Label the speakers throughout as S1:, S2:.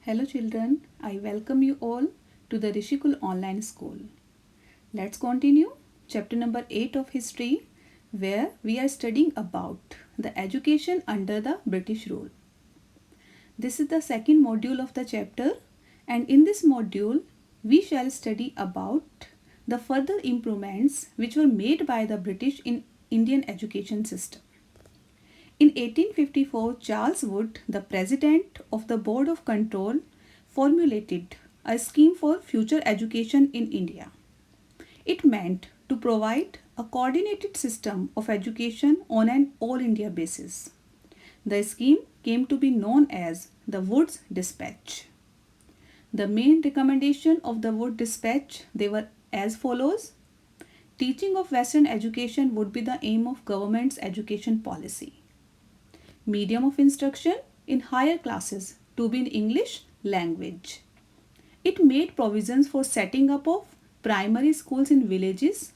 S1: Hello children, I welcome you all to the Rishikul Online School. Let's continue chapter number 8 of history where we are studying about the education under the British rule. This is the second module of the chapter, and in this module we shall study about the further improvements which were made by the British in Indian education system. In 1854, Charles Wood, the president of the Board of Control, formulated a scheme for future education in India. It meant to provide a coordinated system of education on an all India basis. The scheme came to be known as the Wood's Dispatch. The main recommendation of the Wood Dispatch, they were as follows. Teaching of Western education would be the aim of government's education policy. Medium of instruction in higher classes to be in English language. It made provisions for setting up of primary schools in villages,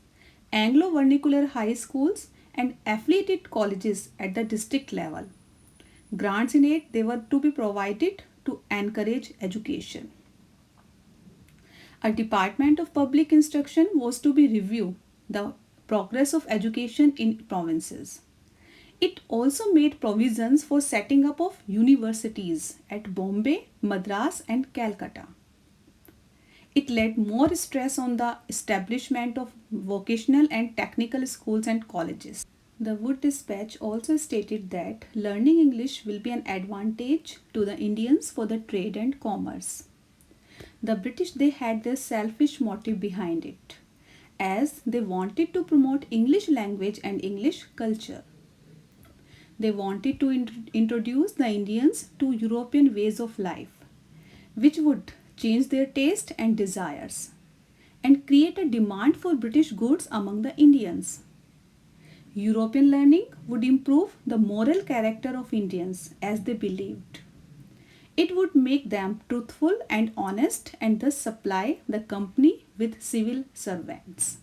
S1: Anglo vernacular high schools and affiliated colleges at the district level. Grants in it they were to be provided to encourage education. A department of public instruction was to be review the progress of education in provinces. It also made provisions for setting up of universities at Bombay, Madras and Calcutta. It laid more stress on the establishment of vocational and technical schools and colleges. The Wood Dispatch also stated that learning English will be an advantage to the Indians for the trade and commerce. The British, they had their selfish motive behind it, as they wanted to promote English language and English culture. They wanted to introduce the Indians to European ways of life, which would change their taste and desires and create a demand for British goods among the Indians. European learning would improve the moral character of Indians as they believed. It would make them truthful and honest and thus supply the company with civil servants.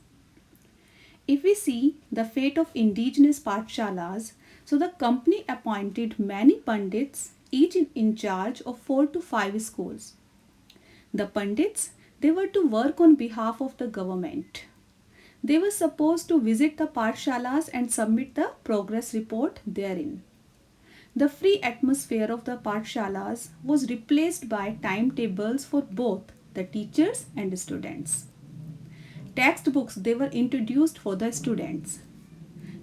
S1: If we see the fate of indigenous pathshalas, so the company appointed many pandits, each in charge of 4 to 5 schools. The pandits, they were to work on behalf of the government. They were supposed to visit the pathshalas and submit the progress report therein. The free atmosphere of the pathshalas was replaced by timetables for both the teachers and students. Textbooks, they were introduced for the students.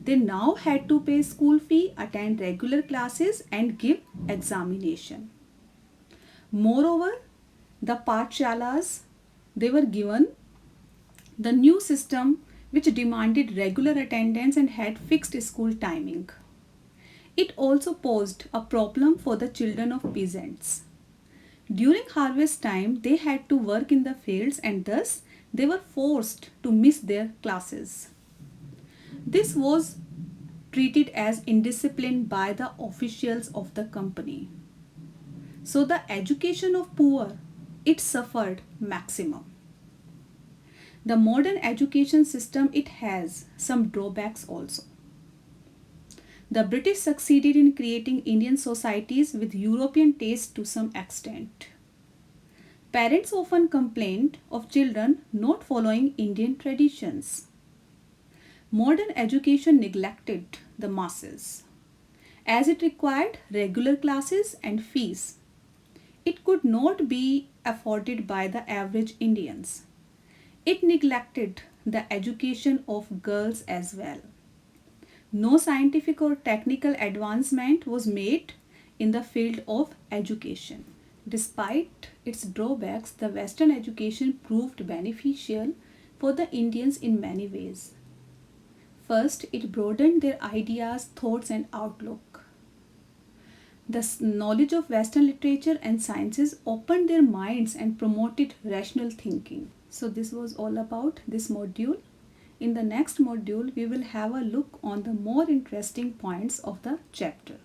S1: They now had to pay school fee, attend regular classes and give examination. Moreover, the pathshalas, they were given the new system which demanded regular attendance and had fixed school timing. It also posed a problem for the children of peasants. During harvest time, they had to work in the fields and thus they were forced to miss their classes. This was treated as indiscipline by the officials of the company. So the education of poor, it suffered maximum. The modern education system, it has some drawbacks also. The British succeeded in creating Indian societies with European taste to some extent. Parents often complained of children not following Indian traditions. Modern education neglected the masses, as it required regular classes and fees. It could not be afforded by the average Indians. It neglected the education of girls as well. No scientific or technical advancement was made in the field of education. Despite its drawbacks, the Western education proved beneficial for the Indians in many ways. First, it broadened their ideas, thoughts and outlook. The knowledge of Western literature and sciences opened their minds and promoted rational thinking. So this was all about this module. In the next module, we will have a look on the more interesting points of the chapter.